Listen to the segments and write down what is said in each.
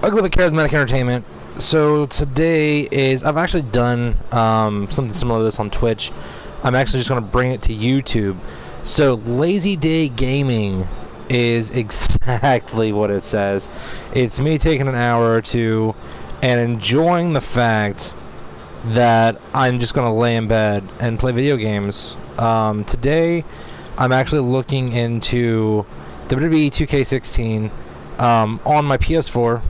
Welcome to Charismatic Entertainment. So today is, I've actually done something similar to this on Twitch. I'm actually just going to bring it to YouTube. So Lazy Day Gaming is exactly what it says. It's me taking an hour or two and enjoying the fact that I'm just going to lay in bed and play video games. Today I'm actually looking into WWE 2K16 on my PS4.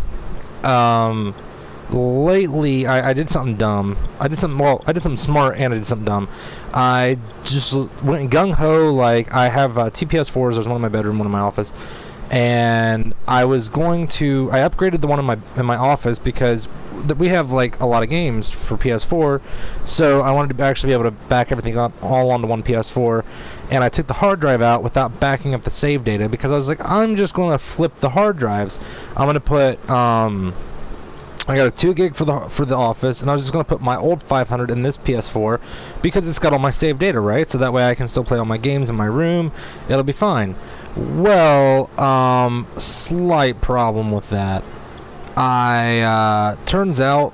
Lately I did something dumb. I did something smart, and I did something dumb. I just went gung-ho. Like, I have two PS4s. There's one in my bedroom, one in my office, and I upgraded the one in my office because we have like a lot of games for PS4, so I wanted to actually be able to back everything up all onto one PS4. And I took the hard drive out without backing up the save data because I was like, I'm just going to flip the hard drives. I'm going to put I got a 2 gig for the office, and I was just going to put my old 500 in this PS4 because it's got all my saved data, right? So that way I can still play all my games in my room. It'll be fine. Well, slight problem with that. Turns out,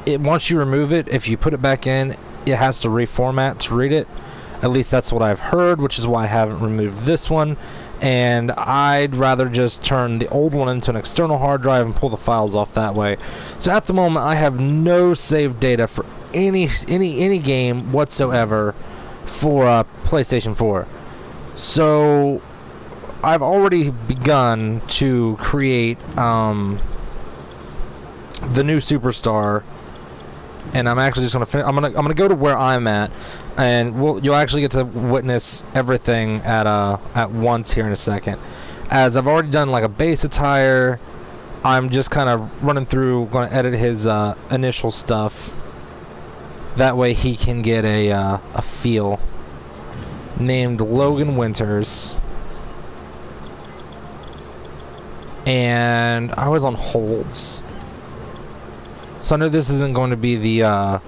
once you remove it, if you put it back in, it has to reformat to read it. At least that's what I've heard, which is why I haven't removed this one. And I'd rather just turn the old one into an external hard drive and pull the files off that way. So at the moment, I have no saved data for any game whatsoever for PlayStation 4. So I've already begun to create the new superstar, and I'm actually just gonna I'm gonna go to where I'm at, and you'll actually get to witness everything at once here in a second. As I've already done like a base attire, I'm just kind of running through, going to edit his initial stuff. That way he can get a feel. Named Logan Winters, and I was on holds. So I know this isn't going to be the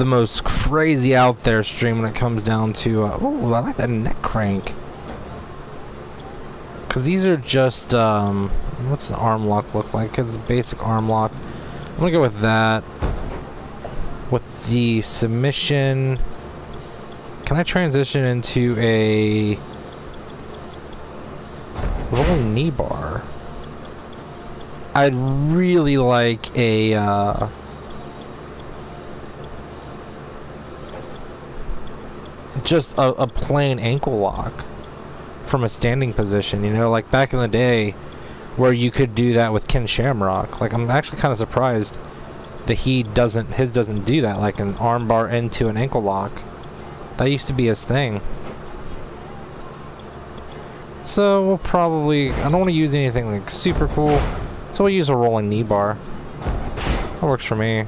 most crazy out there stream when it comes down to oh, I like that neck crank, because these are just what's the arm lock look like? It's a basic arm lock. I'm gonna go with that. With the submission, can I transition into a rolling knee bar? I'd really like a just a plain ankle lock from a standing position, you know, like back in the day where you could do that with Ken Shamrock. Like, I'm actually kind of surprised that his doesn't do that, like an arm bar into an ankle lock. That used to be his thing. So we'll probably, I don't want to use anything like super cool, so we'll use a rolling knee bar. That works for me.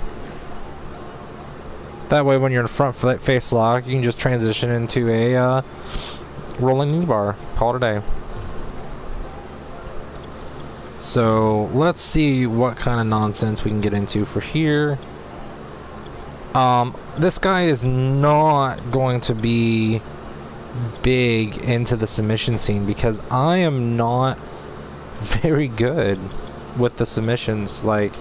That way when you're in front face lock, you can just transition into a rolling knee bar. Call it a day. So let's see what kind of nonsense we can get into for here. This guy is not going to be big into the submission scene because I am not very good with the submissions. Like,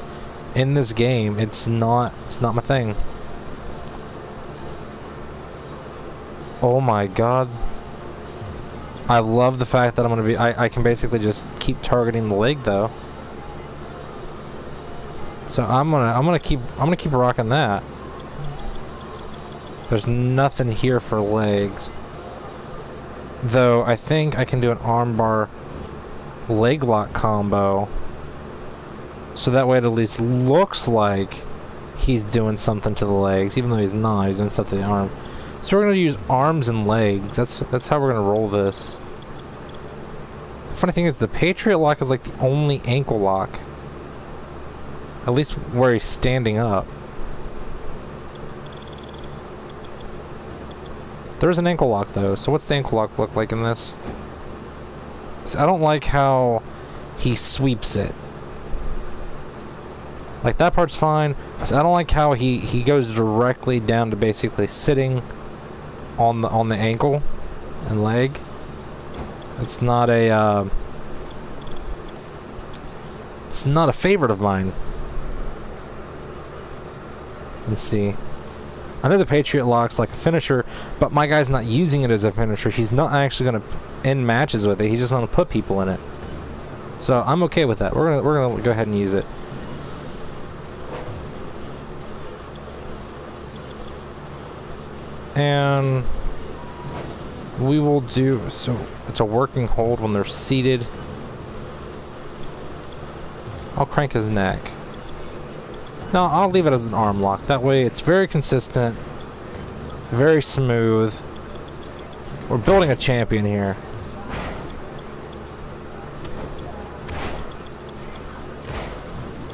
in this game, it's not my thing. Oh my god. I love the fact that I can basically just keep targeting the leg though. So I'm gonna keep rocking that. There's nothing here for legs. Though I think I can do an armbar leg lock combo. So that way it at least looks like he's doing something to the legs, even though he's not. He's doing something to the arm. So we're gonna use arms and legs. That's how we're gonna roll this. The funny thing is, the Patriot lock is like the only ankle lock, at least where he's standing up. There's an ankle lock though. So what's the ankle lock look like in this? So I don't like how he sweeps it. Like, that part's fine. So I don't like how he goes directly down to basically sitting on the ankle and leg. It's not a It's not a favorite of mine. Let's see. I know the Patriot Lock's like a finisher, but my guy's not using it as a finisher. He's not actually going to end matches with it. He's just going to put people in it. So I'm okay with that. We're gonna go ahead and use it. And we will do, so it's a working hold when they're seated. I'll crank his neck. No, I'll leave it as an arm lock. That way it's very consistent, very smooth. We're building a champion here.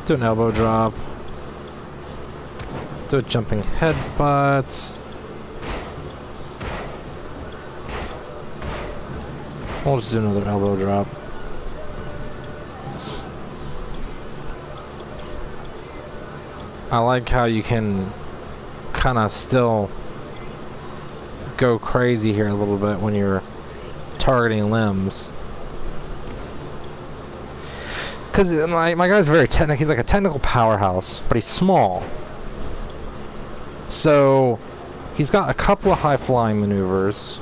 Do an elbow drop. Do a jumping headbutt. We'll just do another elbow drop. I like how you can kind of still go crazy here a little bit when you're targeting limbs. Because my guy's very technical. He's like a technical powerhouse, but he's small. So he's got a couple of high-flying maneuvers.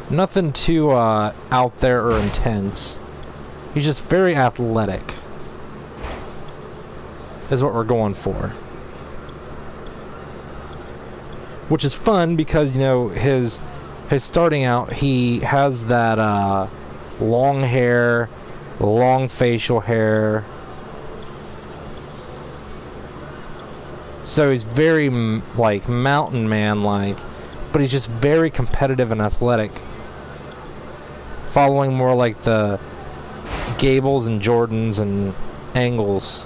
Nothing too out there or intense. He's just very athletic. Is what we're going for. Which is fun because, you know, his starting out, he has that long hair, long facial hair. So he's very like mountain man like, but he's just very competitive and athletic. Following more like the Gables and Jordans and Angles.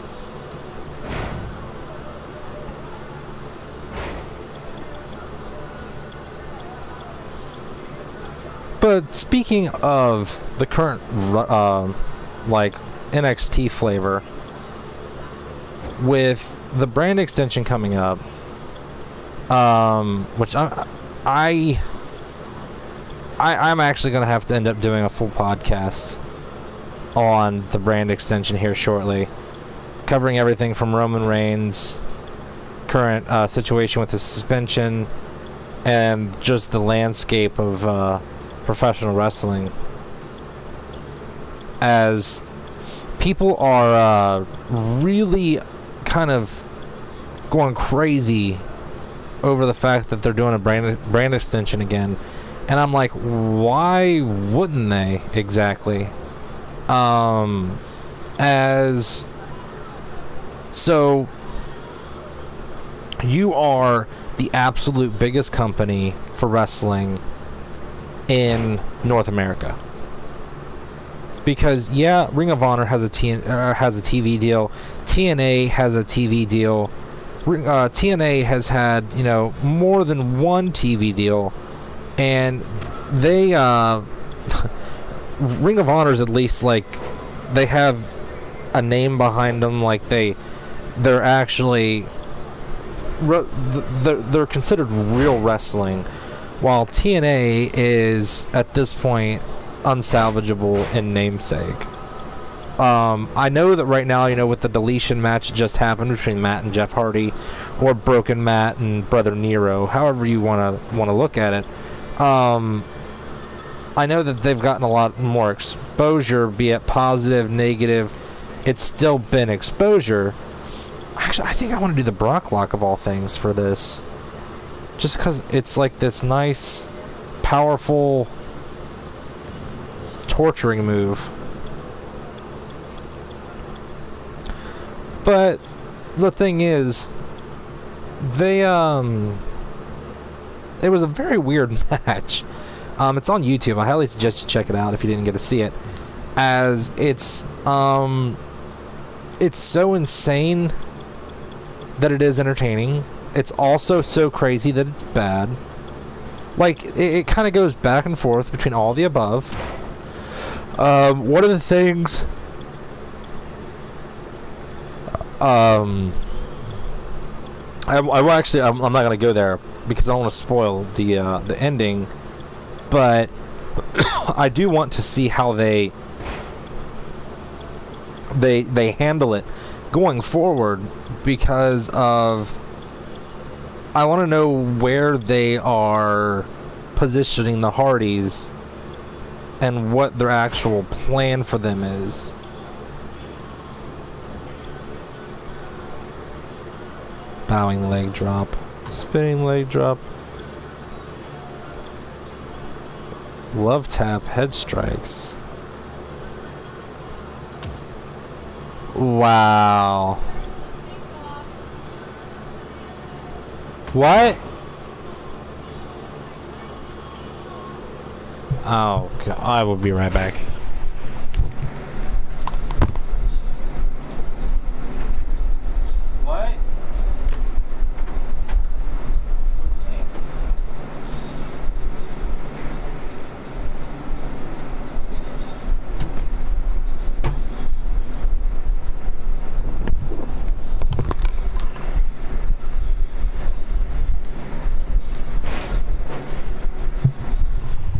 But speaking of the current like NXT flavor, with the brand extension coming up, which I'm actually going to have to end up doing a full podcast on the brand extension here shortly, covering everything from Roman Reigns' current situation with his suspension and just the landscape of professional wrestling, as people are really kind of going crazy over the fact that they're doing a brand extension again. And I'm like, why wouldn't they exactly? As so you are the absolute biggest company for wrestling in North America. Because yeah, Ring of Honor has a TV deal. TNA has a TV deal. TNA has had, you know, more than one TV deal. And they, Ring of Honor's at least, like, they have a name behind them, like they're actually, they're considered real wrestling, while TNA is, at this point, unsalvageable in namesake. I know that right now, you know, with the deletion match that just happened between Matt and Jeff Hardy, or Broken Matt and Brother Nero, however you want to look at it, I know that they've gotten a lot more exposure, be it positive, negative. It's still been exposure. Actually, I think I want to do the Brock Lock of all things for this. Just because it's like this nice, powerful, torturing move. But the thing is, they, it was a very weird match. It's on YouTube. I highly suggest you check it out if you didn't get to see it. As it's so insane that it is entertaining. It's also so crazy that it's bad. Like, it kind of goes back and forth between all the above. One of the things... I'm not going to go there because I don't want to spoil the ending, but I do want to see how they they handle it going forward, because of I want to know where they are positioning the Hardys and what their actual plan for them is. Bowing leg drop, spinning leg drop, love tap, head strikes. Wow. What? Oh, God. I will be right back. What?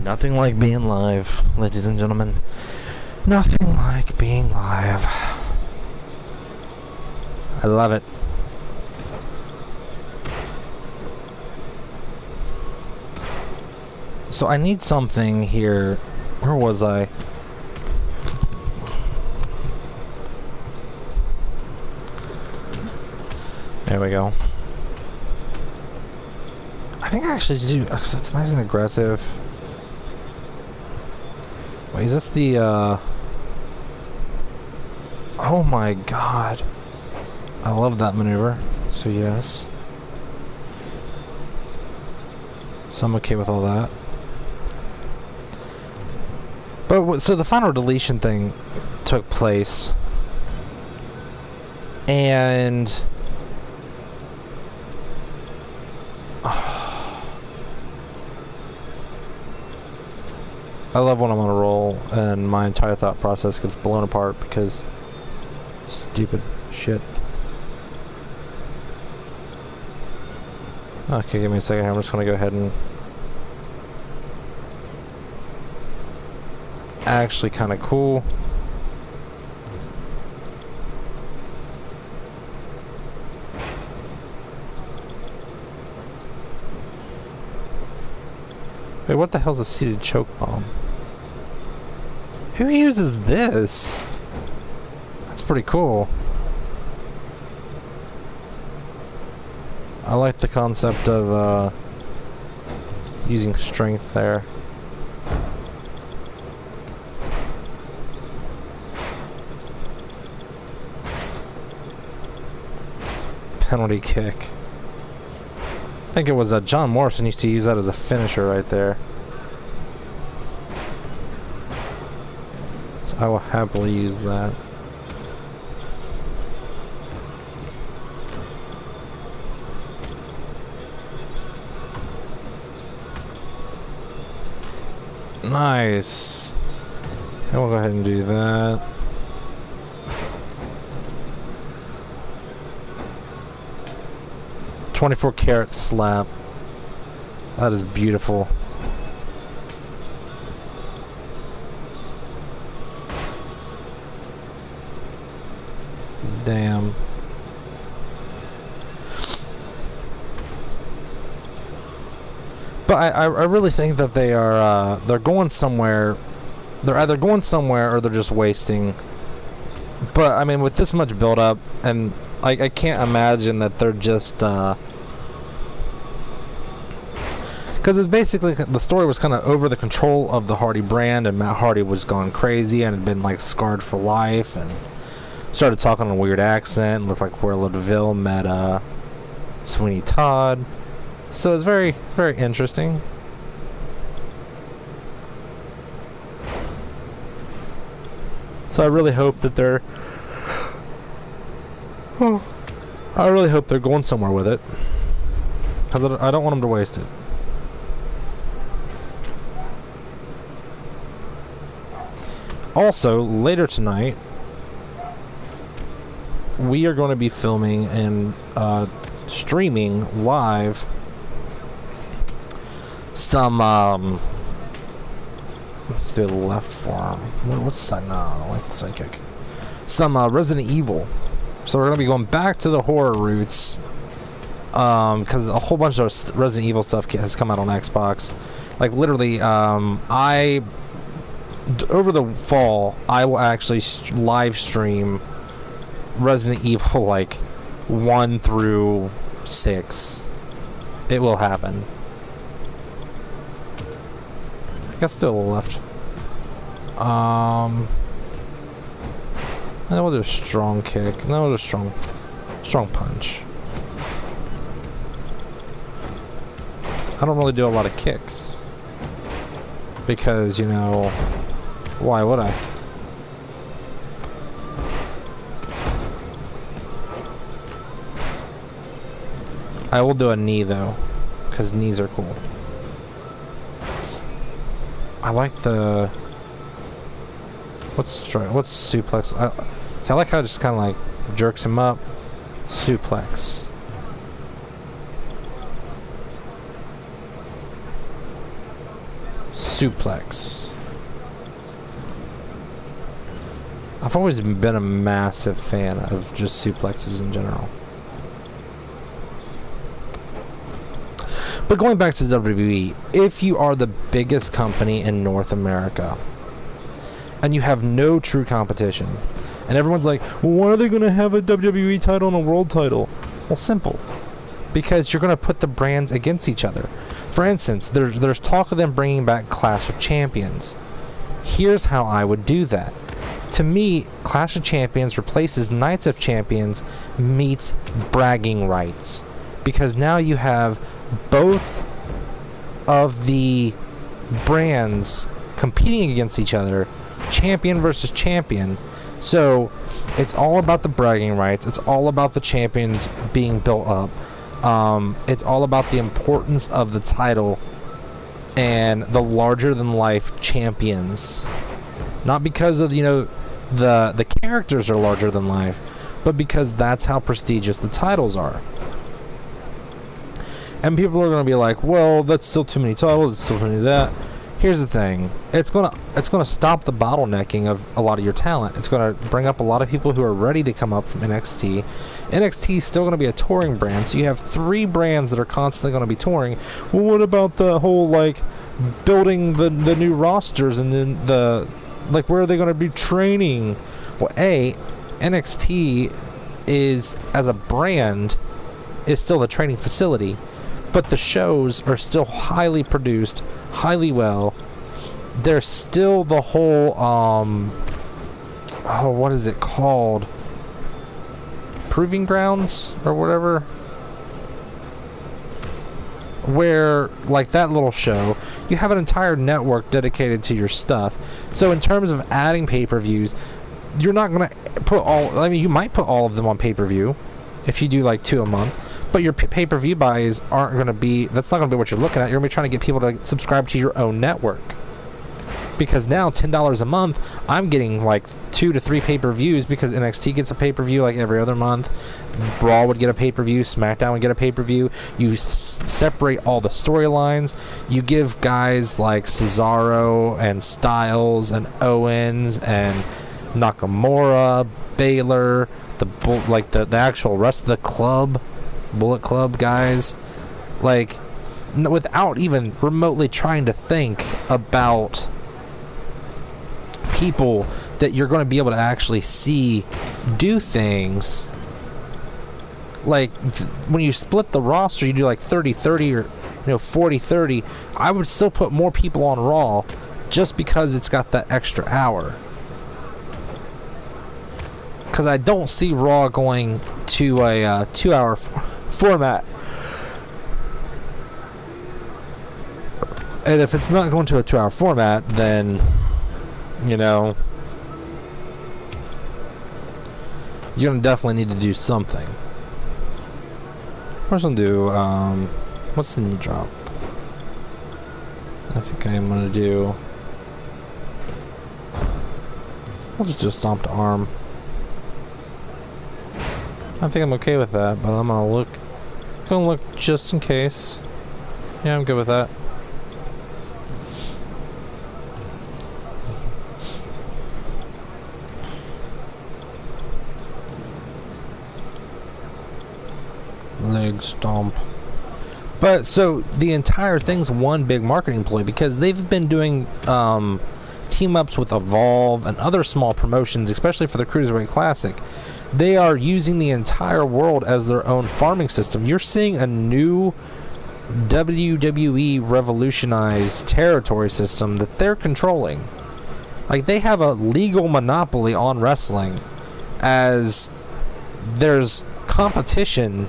Nothing like being live, ladies and gentlemen. Nothing like being live. I love it. So I need something here. Where was I? There we go. I think I actually do, because it's nice and aggressive. Wait, is this the, oh my God. I love that maneuver. So yes. So I'm okay with all that. But, so the final deletion thing took place. And... I love when I'm on a roll and my entire thought process gets blown apart because stupid shit. Okay, give me a second here. I'm just gonna go ahead and... It's actually kind of cool. Wait, what the hell's a seated choke bomb? Who uses this? That's pretty cool. I like the concept of using strength there. Penalty kick. I think it was John Morrison used to use that as a finisher right there. So I will happily use that. Nice. And we'll go ahead and do that. .24 karat slap. That is beautiful. Damn. But I really think that they are they're going somewhere. They're either going somewhere or they're just wasting. But I mean, with this much build up, and I can't imagine that they're just because it's basically, the story was kind of over the control of the Hardy brand, and Matt Hardy was gone crazy and had been like scarred for life and started talking in a weird accent, looked like Cruella de Vil met Sweeney Todd. So it's very, very interesting. So I really hope that they're I really hope they're going somewhere with it, because I don't want them to waste it. Also, later tonight, we are going to be filming and streaming live some, let's do the left forearm. What's that? No, I don't like the side kick. some Resident Evil. So we're gonna be going back to the horror roots, because a whole bunch of Resident Evil stuff has come out on Xbox. Like literally, over the fall, I will actually live stream Resident Evil like 1 through 6. It will happen. I guess still a little left. And we'll do a strong kick. And then we'll do a strong punch. I don't really do a lot of kicks. Because, you know, why would I? I will do a knee though, because knees are cool. I like the... What's suplex? I like how it just kind of like jerks him up. Suplex. Suplex. I've always been a massive fan of just suplexes in general. But going back to the WWE, if you are the biggest company in North America and you have no true competition, and everyone's like, well, why are they going to have a WWE title and a world title? Well, simple. Because you're going to put the brands against each other. For instance, there's talk of them bringing back Clash of Champions. Here's how I would do that. To me, Clash of Champions replaces Knights of Champions meets bragging rights. Because now you have both of the brands competing against each other, champion versus champion. So it's all about the bragging rights. It's all about the champions being built up. It's all about the importance of the title and the larger-than-life champions. Not because of, you know, the characters are larger than life, but because that's how prestigious the titles are. And people are going to be like, well, that's still too many titles, it's still too many of that. Here's the thing. It's gonna stop the bottlenecking of a lot of your talent. It's gonna bring up a lot of people who are ready to come up from NXT. NXT is still gonna be a touring brand, so you have 3 brands that are constantly gonna be touring. Well, what about the whole, like, building the new rosters and then like, where are they gonna be training? Well, NXT is, as a brand, is still a training facility. But the shows are still highly produced, highly well. There's still the whole, what is it called? Proving grounds or whatever? Where, like that little show, you have an entire network dedicated to your stuff. So in terms of adding pay-per-views, you're not going to put all, I mean, you might put all of them on pay-per-view if you do like 2 a month. But your pay-per-view buys aren't going to be... That's not going to be what you're looking at. You're going to be trying to get people to subscribe to your own network. Because now, $10 a month, I'm getting like 2 to 3 pay-per-views because NXT gets a pay-per-view like every other month. Raw would get a pay-per-view. SmackDown would get a pay-per-view. You separate all the storylines. You give guys like Cesaro and Styles and Owens and Nakamura, Baylor, the actual rest of the club... Bullet Club guys, like, without even remotely trying to think about people that you're going to be able to actually see do things. Like, when you split the roster, you do like 30-30 or 40-30. I would still put more people on Raw just because it's got that extra hour. Because I don't see Raw going to a 2-hour format. And if it's not going to a 2-hour format, then, you know, you're going to definitely need to do something. We're going to do, what's the knee drop? I think I'm going to do, I'll just do a stomp to arm. I think I'm okay with that, but I'm gonna look just in case. Yeah, I'm good with that. Leg stomp. But so the entire thing's one big marketing ploy because they've been doing team ups with Evolve and other small promotions, especially for the Cruiserweight Classic. They are using the entire world as their own farming system. You're seeing a new WWE revolutionized territory system that they're controlling. Like, they have a legal monopoly on wrestling, as there's competition,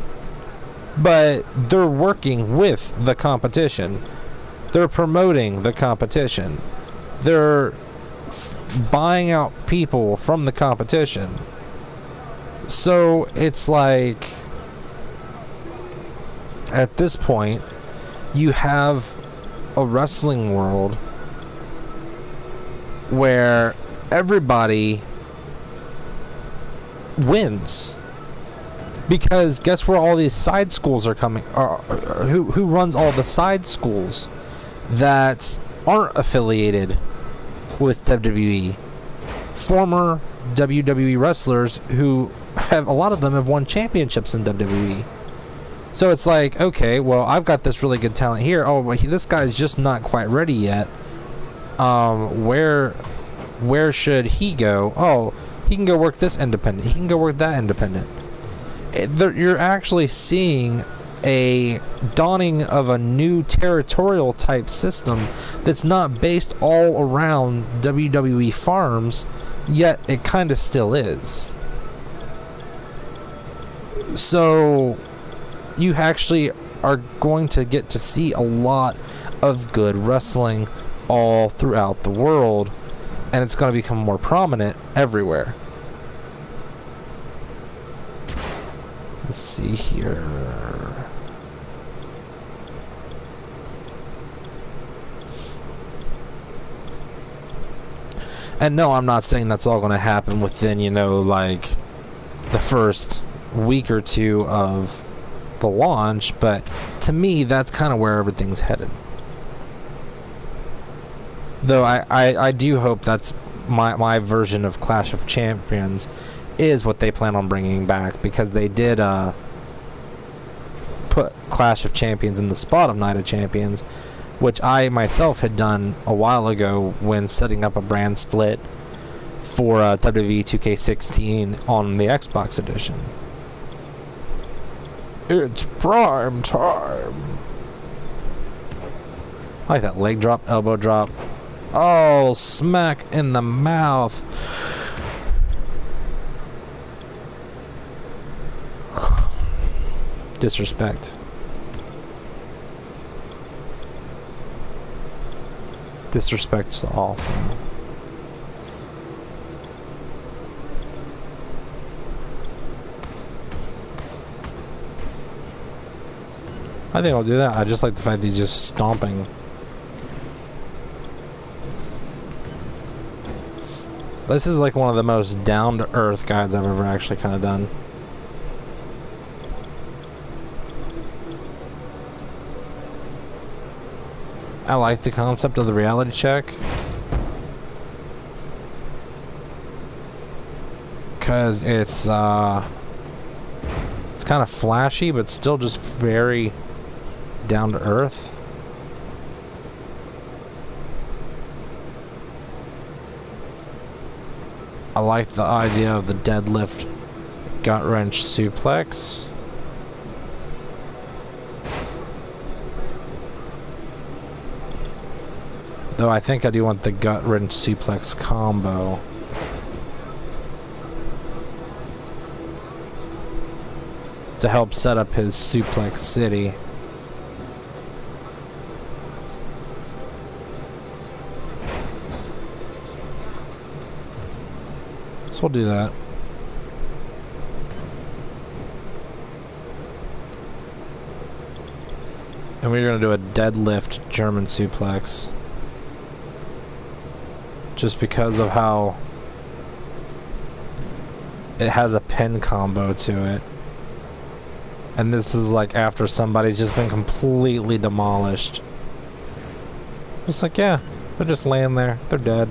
but they're working with the competition. They're promoting the competition. They're buying out people from the competition. So it's like, at this point, you have a wrestling world where everybody wins. Because guess where all these side schools are coming? Who runs all the side schools that aren't affiliated with WWE? Former WWE wrestlers who have, a lot of them have won championships in WWE. So it's like, okay, well, I've got this really good talent here. Oh, but this guy's just not quite ready yet. Where should he go? Oh, he can go work this independent. He can go work that independent. You're actually seeing a dawning of a new territorial type system that's not based all around WWE farms, yet it kind of still is. So you actually are going to get to see a lot of good wrestling all throughout the world, and it's going to become more prominent everywhere. Let's see here. And no, I'm not saying that's all going to happen within, like the first week or two of the launch, but to me, that's kind of where everything's headed. Though I do hope that's my version of Clash of Champions is what they plan on bringing back, because they did put Clash of Champions in the spot of Night of Champions, which I myself had done a while ago when setting up a brand split for WWE 2K16 on the Xbox edition. It's prime time. I like that leg drop, elbow drop. Oh, smack in the mouth. Disrespect. Disrespect's awesome. I think I'll do that. I just like the fact that he's just stomping. This is like one of the most down-to-earth guys I've ever actually kind of done. I like the concept of the reality check, because it's kind of flashy, but still just very down to earth. I like the idea of the deadlift gut wrench suplex. Though I think I do want the gut wrench suplex combo. To help set up his suplex city. So we'll do that. And we're going to do a deadlift German suplex. Just because of how it has a pin combo to it. And this is like after somebody's just been completely demolished. It's like, yeah, they're just laying there. They're dead.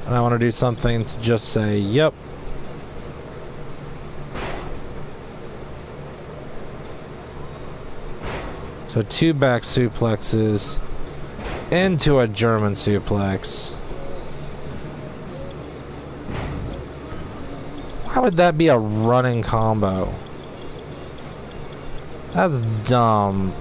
And I want to do something to just say, yep. So 2 back suplexes into a German suplex. Why would that be a running combo? That's dumb.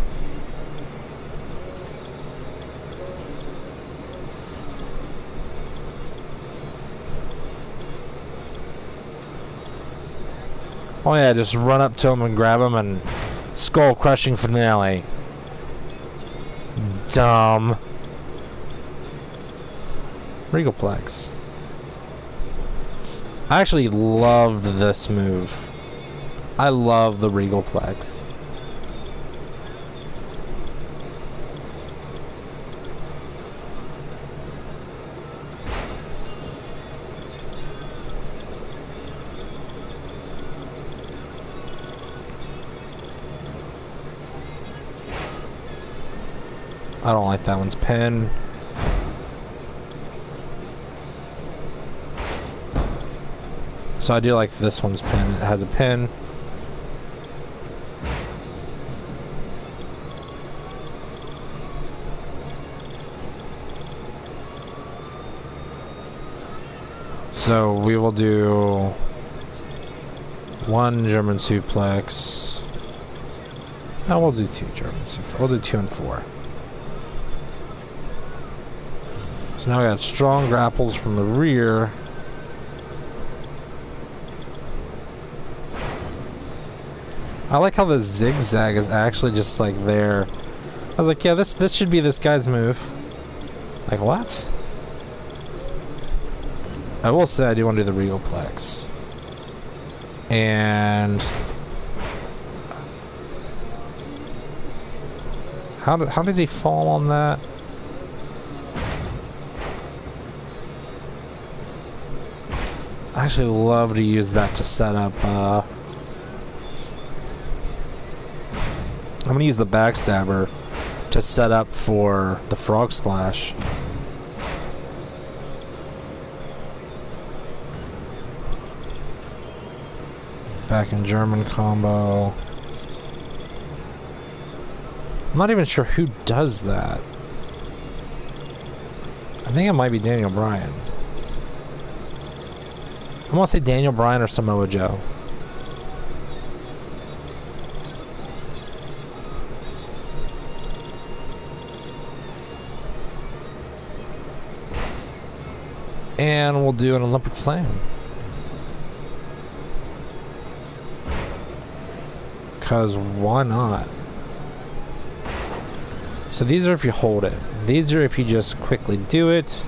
Oh yeah, just run up to him and grab him and skull crushing finale. Dumb. Regalplex. I actually loved this move. I love the Regalplex. I don't like that one's pin. So I do like this one's pin. It has a pin. So we will do 1 German suplex. No, we'll do 2 German suplex. We'll do 2 and 4. So now we got strong grapples from the rear. I like how the zigzag is actually just like there. I was like, yeah, this should be this guy's move. Like, what? I will say I do want to do the Regalplex. And how did he fall on that? I actually love to use that to set up. I'm gonna use the backstabber to set up for the frog splash. Back in German combo. I'm not even sure who does that. I think it might be Daniel Bryan. I want to say Daniel Bryan or Samoa Joe. And we'll do an Olympic slam. Because why not? So these are if you hold it. These are if you just quickly do it.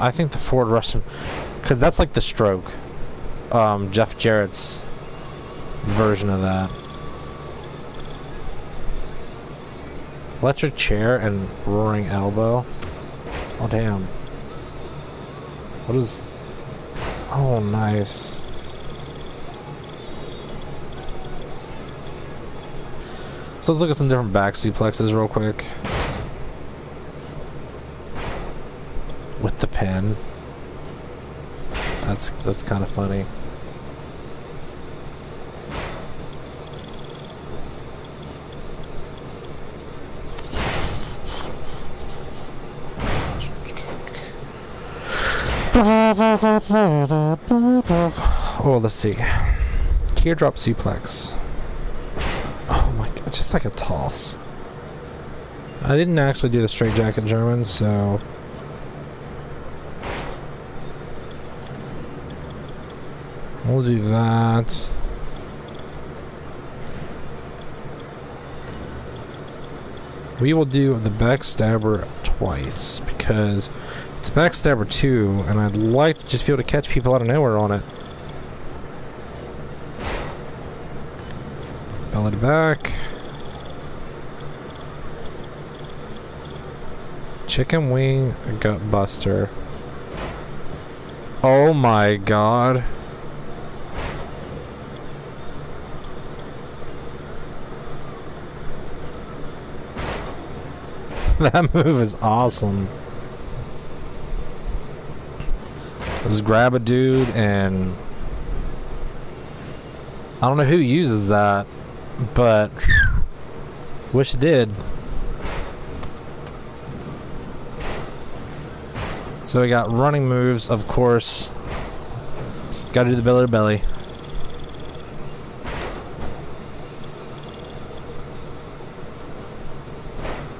I think the forward Russian, because that's like the stroke. Jeff Jarrett's version of that. Electric chair and roaring elbow. Oh damn. What is... Oh nice. So let's look at some different back suplexes real quick. With the pin. That's kind of funny. Oh, let's see. Teardrop suplex. Oh my god, just like a toss. I didn't actually do the straight jacket German, so we'll do that. We will do the backstabber twice because it's backstabber 2 and I'd like to just be able to catch people out of nowhere on it. Belly to back. Chicken wing gut buster. Oh my god. That move is awesome. Just grab a dude and... I don't know who uses that, but wish it did. So we got running moves, of course. Gotta do the belly to belly.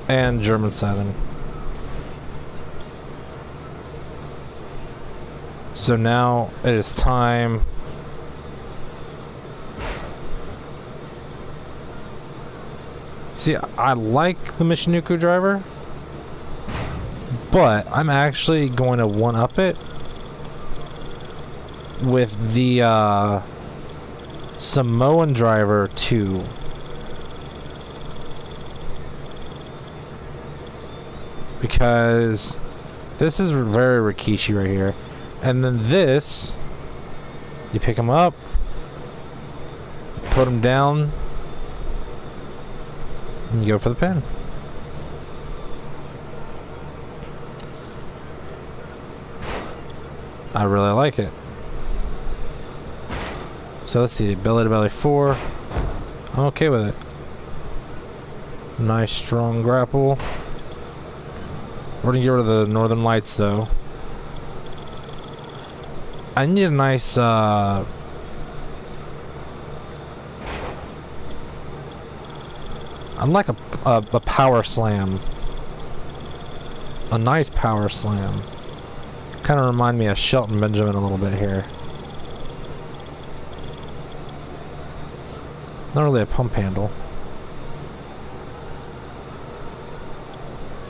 And German 7. So now it is time. See, I like the Michinoku driver, but I'm actually going to one-up it with the Samoan driver 2. Because this is very Rikishi right here. And then this, you pick him up, put him down, and you go for the pin. I really like it. So let's see, belly to belly 4. I'm okay with it. Nice strong grapple. We're gonna get rid of the Northern Lights though. I need a nice I'm like a power slam. A nice power slam. Kind of remind me of Shelton Benjamin a little bit here. Not really a pump handle.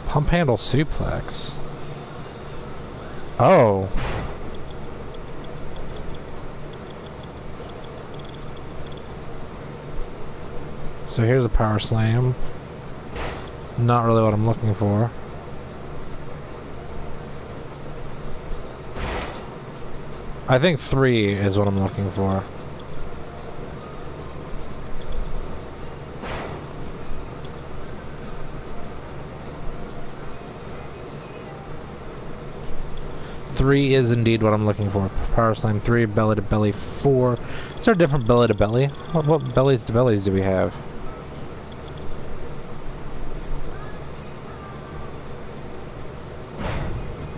Pump handle suplex. Oh. So here's a power slam. Not really what I'm looking for. I think 3 is what I'm looking for. Three is indeed what I'm looking for. Power slam 3, belly to belly 4. Is there a different belly to belly? What bellies to bellies do we have?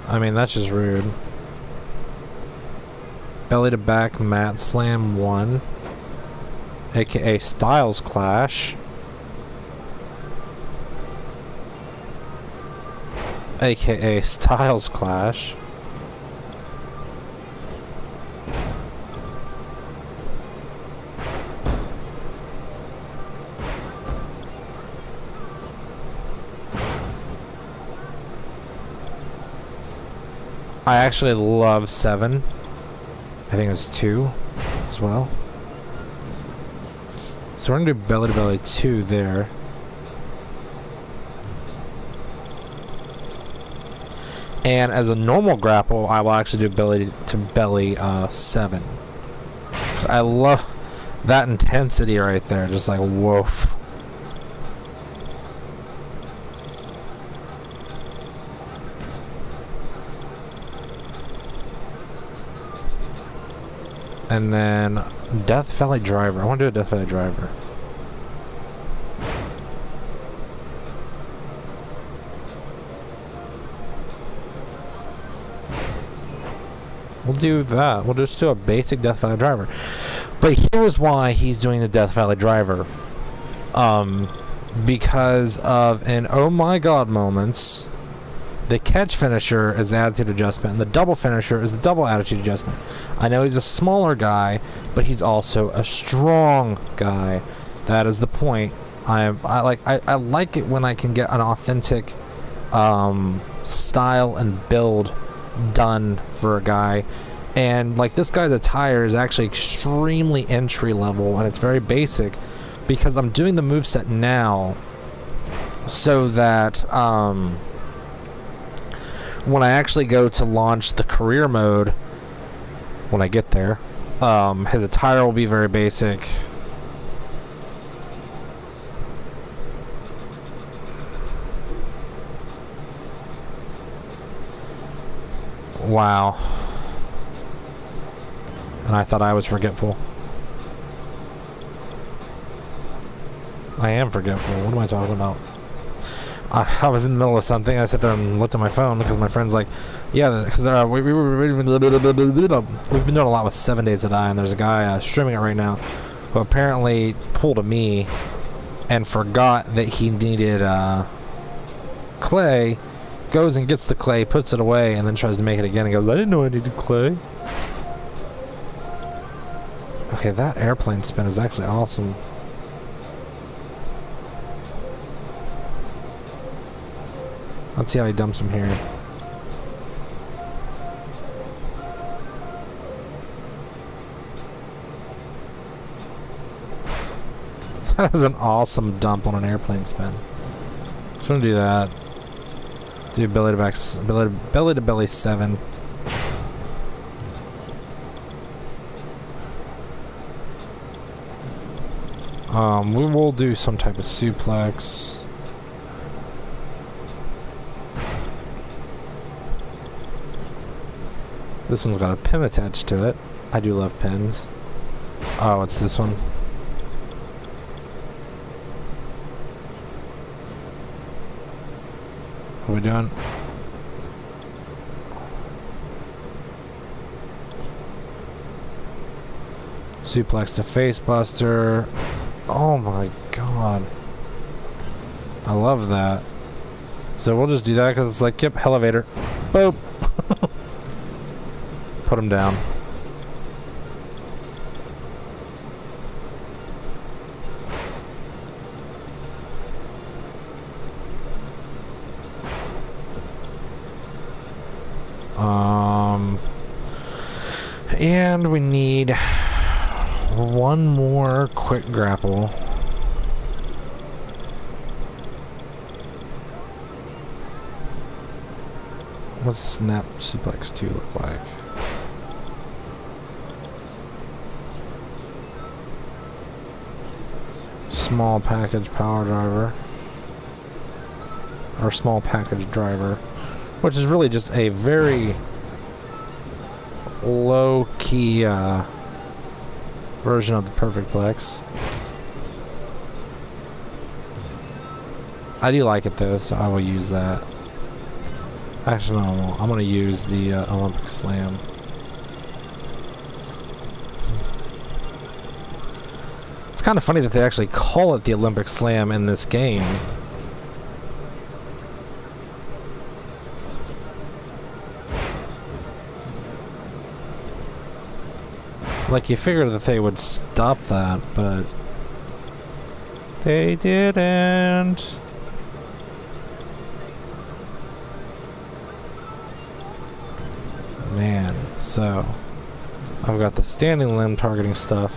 I mean, that's just rude. Belly to back mat slam 1, aka Styles Clash, aka Styles Clash. I actually love 7. I think it's 2 as well. So we're gonna do belly to belly 2 there. And as a normal grapple, I will actually do belly to belly 7. I love that intensity right there, just like whoa. And then Death Valley Driver. I want to do a Death Valley Driver. We'll do that. We'll just do a basic Death Valley Driver. But here's why he's doing the Death Valley Driver. Because of an oh my god moments, the catch finisher is the attitude adjustment, and the double finisher is the double attitude adjustment. I know he's a smaller guy, but he's also a strong guy. That is the point. I like it when I can get an authentic style and build done for a guy. And like this guy's attire is actually extremely entry level, and it's very basic because I'm doing the moveset now so that when I actually go to launch the career mode, when I get there, his attire will be very basic. Wow. And I thought I was forgetful. I am forgetful. What am I talking about? I was in the middle of something. I sat there and looked at my phone because my friend's like, yeah, because we've been doing a lot with 7 Days to Die, and there's a guy streaming it right now who apparently pulled a me and forgot that he needed clay, goes and gets the clay, puts it away, and then tries to make it again and goes, I didn't know I needed clay. Okay, that airplane spin is actually awesome. Let's see how he dumps him here. That is an awesome dump on an airplane spin. Just gonna do that. Do belly to belly 7. We will do some type of suplex. This one's got a pin attached to it. I do love pins. Oh, it's this one. What are we doing? Suplex to face buster. Oh my god. I love that. So we'll just do that because it's like, yep, elevator. Boop. Put him down. And we need one more quick grapple. What's snap suplex 2 look like? Small package power driver. Or small package driver. Which is really just a very low-key version of the Perfect Plex. I do like it though, so I will use that. Actually, no, I won't. I'm going to use the Olympic Slam. It's kind of funny that they actually call it the Olympic Slam in this game. Like, you figured that they would stop that, but they didn't. Man, so I've got the standing limb targeting stuff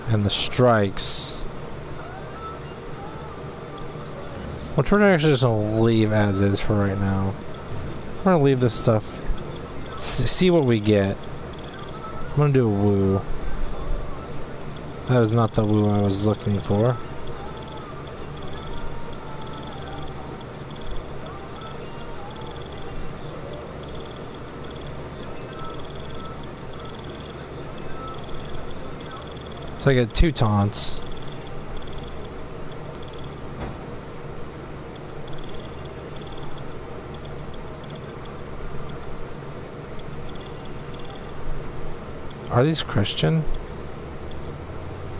and the strikes, which we're actually just gonna leave as is for right now. We're gonna leave this stuff, see what we get. I'm gonna do a woo. That is not the woo I was looking for. So I get 2 taunts. Are these Christian?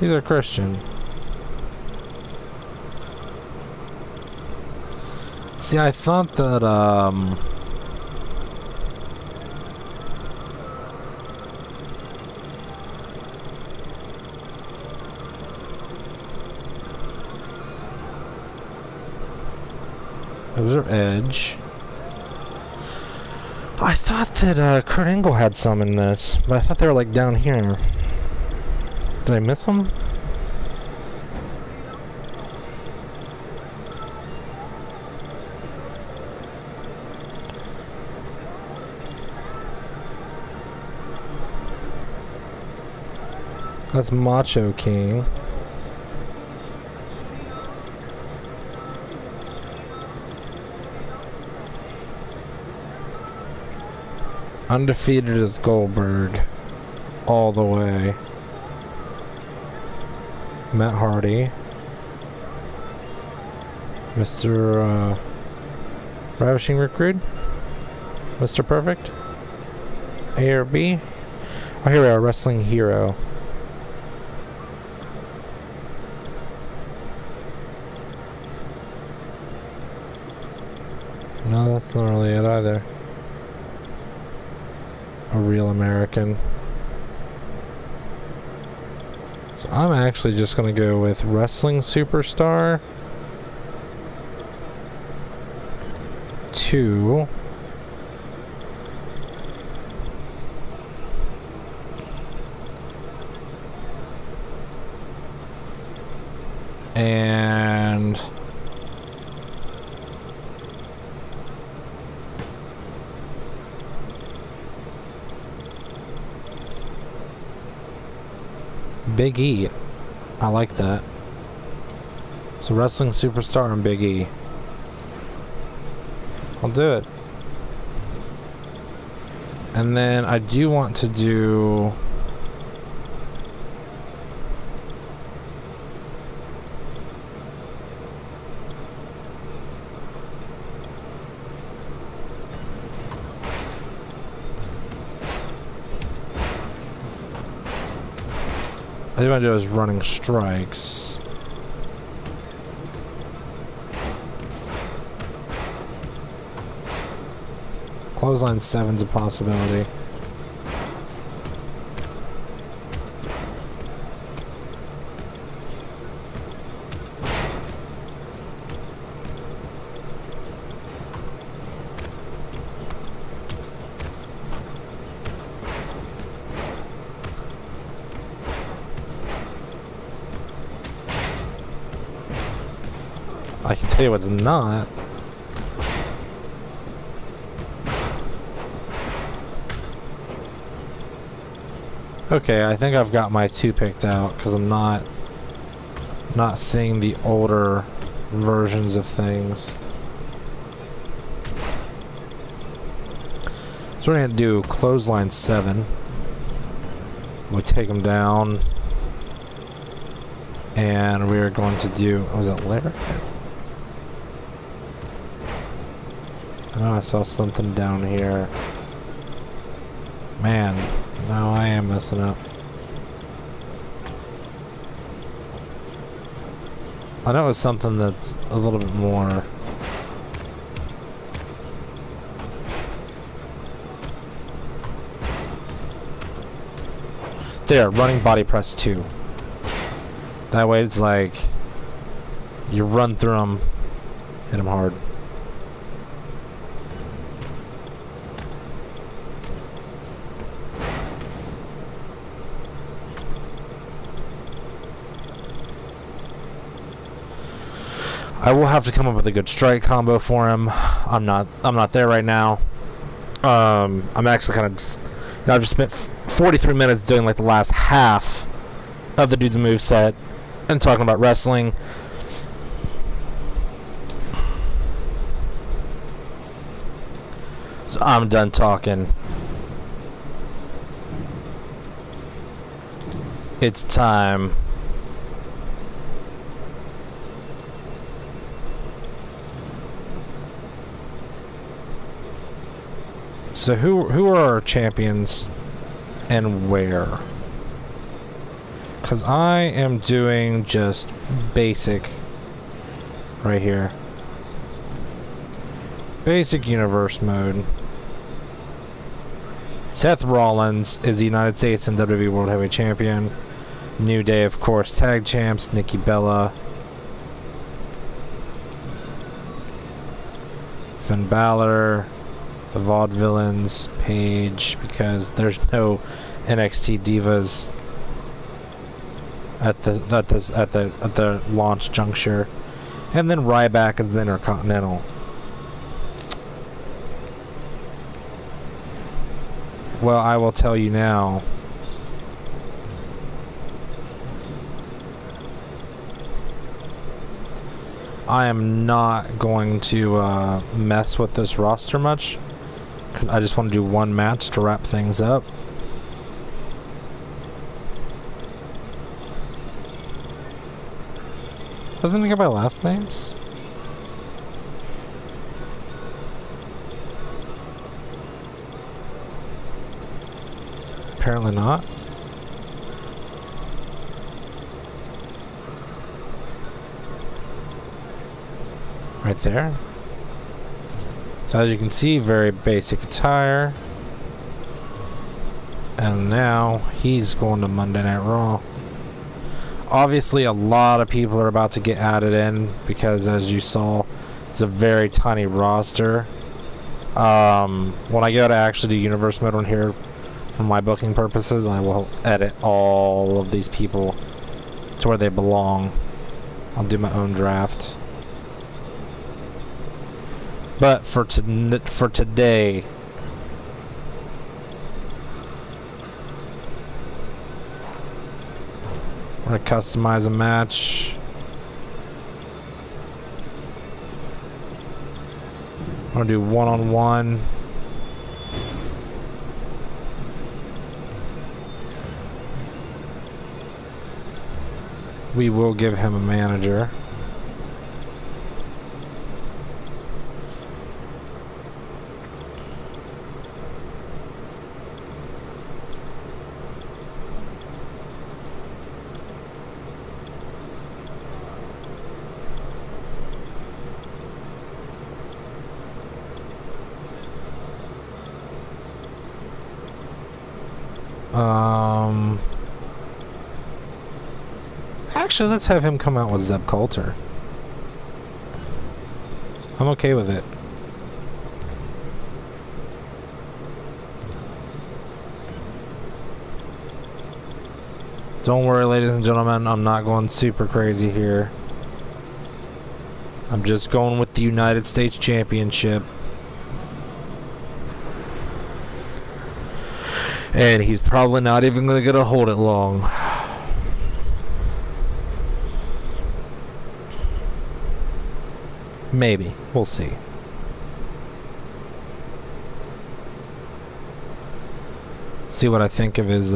These are Christian. See, I thought that, those are Edge. I thought that Kurt Angle had some in this, but I thought they were like down here. Did I miss them? That's Macho King. Undefeated is Goldberg. All the way. Matt Hardy. Mr. Ravishing Recruit. Mr. Perfect. A or B. Oh, here we are. Wrestling Hero. No, that's not really it either. A real American. So I'm actually just going to go with Wrestling Superstar 2. And Big E. I like that. So Wrestling Superstar and Big E. I'll do it. And then I do want to do... I do want to do is running strikes. Clothesline 7's a possibility. I can tell you what's not. Okay, I think I've got my 2 picked out because I'm not seeing the older versions of things. So we're gonna do Clothesline 7. We'll take them down, and we're going to do. Was it Larry? I know I saw something down here. Man, now I am messing up. I know it's something that's a little bit more... There, running body press 2. That way it's like... You run through them, hit them hard. I will have to come up with a good strike combo for him. I'm not there right now. I'm actually kind of just, I've just spent 43 minutes doing like the last half of the dude's moveset and talking about wrestling. So I'm done talking. It's time. So who are our champions and where? Because I am doing just basic right here. Basic universe mode. Seth Rollins is the United States and WWE World Heavyweight Champion. New Day, of course, tag champs. Nikki Bella. Finn Balor. The Vaudevillains, Paige, because there's no NXT divas at the launch juncture, and then Ryback as the Intercontinental. Well, I will tell you now. I am not going to mess with this roster much. because I just want to do one match to wrap things up. Doesn't it go by last names? Apparently not. Right there. So as you can see, very basic attire. And now he's going to Monday Night Raw. Obviously a lot of people are about to get added in because, as you saw, it's a very tiny roster. When I go to actually do universe mode on here for my booking purposes, I will edit all of these people to where they belong. I'll do my own draft. But for today, we're going to customize a match. I'm going to do one-on-one. We will give him a manager. Actually, let's have him come out with Zeb Coulter. I'm okay with it. Don't worry, ladies and gentlemen, I'm not going super crazy here. I'm just going with the United States Championship. And he's probably not even going to get to hold it long. Maybe. We'll see. See what I think of his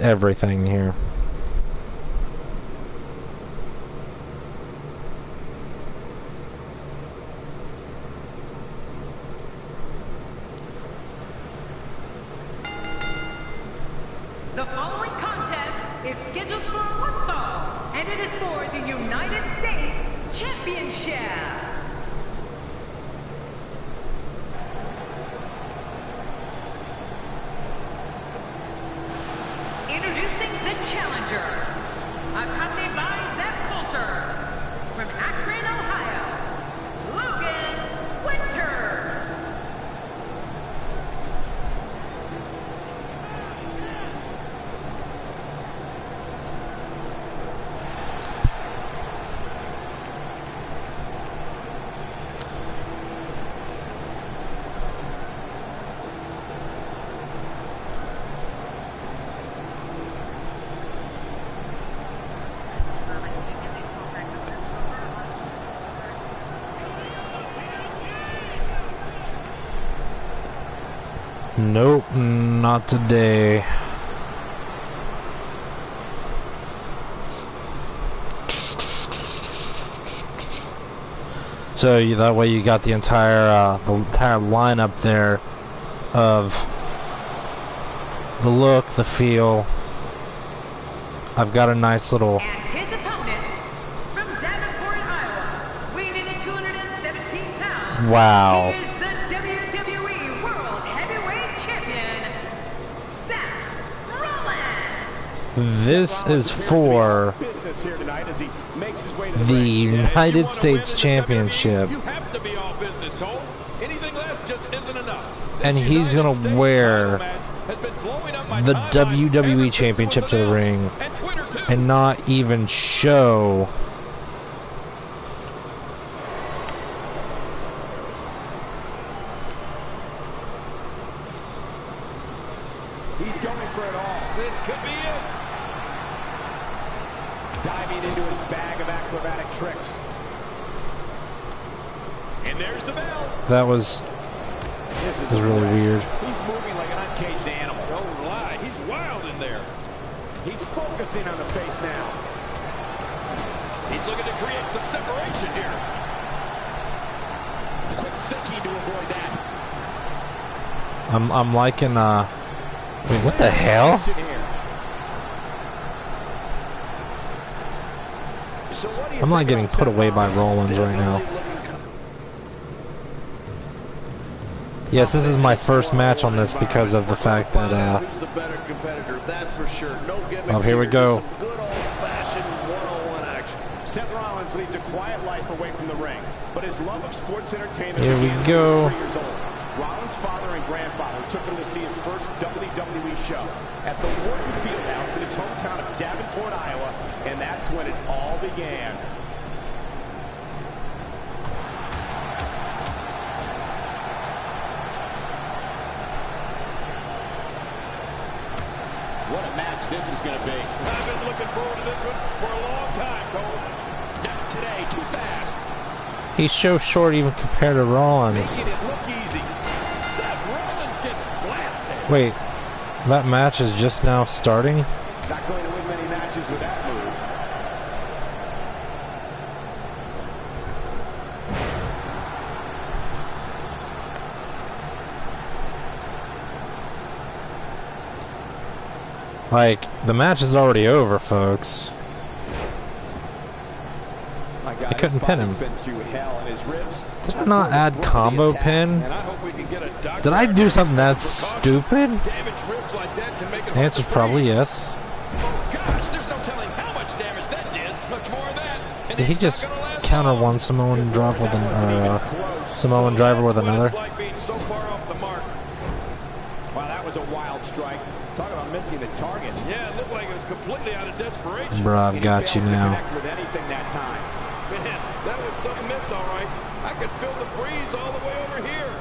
everything here. The following contest is scheduled for one fall, and it is for the United States Championship. Introducing the challenger, accompanied by Zeb Coulter, from Akron, Ohio, Logan Winter. Nope, not today. So that way you got the entire lineup there of the look, the feel. I've got a nice little. And his opponent from Davenport, Iowa, weighing in at 217 pounds. Wow. He is the WWE World Heavyweight Champion, Seth Rollins. This is for the United States Championship. You have to be all business, Cole. Anything less just isn't enough. And he's going to wear the WWE Championship to the ring and not even show he's going for it all. This could be it. Diving into his bag of acrobatic tricks. And And there's the bell. That was really weird. He's moving like an uncaged animal. Don't lie. He's wild in there. He's focusing on the face now. He's looking to create some separation here. Quick thinking to avoid that. I'm liking wait, what the hell? I'm not getting put away by Rollins right now. Yes, this is my first match on this because of the fact that oh, here we go. Seth Rollins leads a quiet life away from the ring, but his love of sports entertainment here we began go. when he was 3 years old. Rollins' father and grandfather took him to see his first WWE show at the Wharton Fieldhouse in his hometown of Davenport, Iowa, and that's when it all began. What a match this is going to be. I've been looking forward to this one for a long time, Cole. Not today, too fast. He's so short even compared to Rollins. Making it look easy. Seth Rollins gets blasted. Wait, that match is just now starting? Not going to win many matches with that move. Like, the match is already over, folks. I couldn't pin him. Did I not add combo pin? Did I do something that stupid? The answer's probably yes. Did he just counter one Samoan drop with Samoan driver with another? Wow, that was a wild strike. Talk about missing the target. Yeah, it looked like it was completely out of desperation. Bro, I've got you now. With anything that time. Man, that was some miss, all right. I could feel the breeze all the way over here.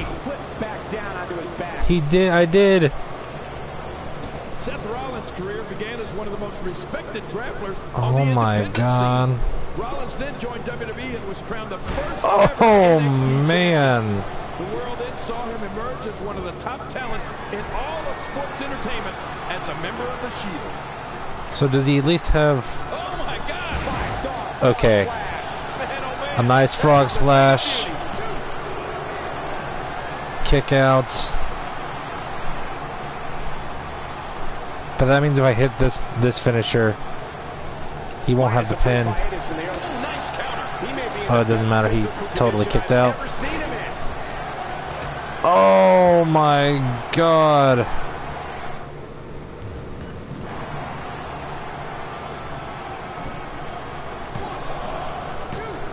A flip back down onto his back. He did. I did. Seth Rollins' career began as one of the most respected grapplers on Oh the my independent God. scene. Rollins then joined WWE and was crowned the first Oh ever NXT man. champion. The world then saw him emerge as one of the top talents in all of sports entertainment as a member of the Shield. So does he at least have Oh my God! Five-star okay splash. Man, oh man. a nice frog splash, kick outs? But that means if I hit this finisher, he won't have the pin. Nice counter. Oh, it doesn't matter. He totally kicked out. Oh my God.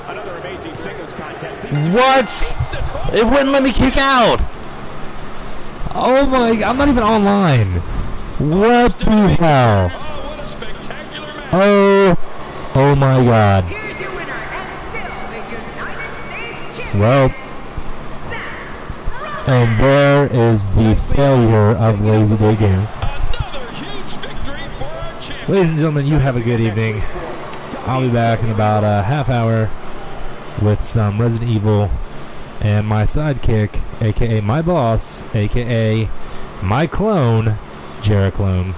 Another amazing singles contest. What? It wouldn't let me kick out. Oh my, I'm not even online. What the hell? Oh, what a spectacular match. Oh my God. Here's your winner and still the United States champion, Well, Seth Rollins. and there is the failure of Lazy Day Game. Another huge victory for our champion. Ladies and gentlemen, you have a good evening. I'll be back in about a half hour with some Resident Evil and my sidekick, aka my boss, aka my clone, Jarrett Clone.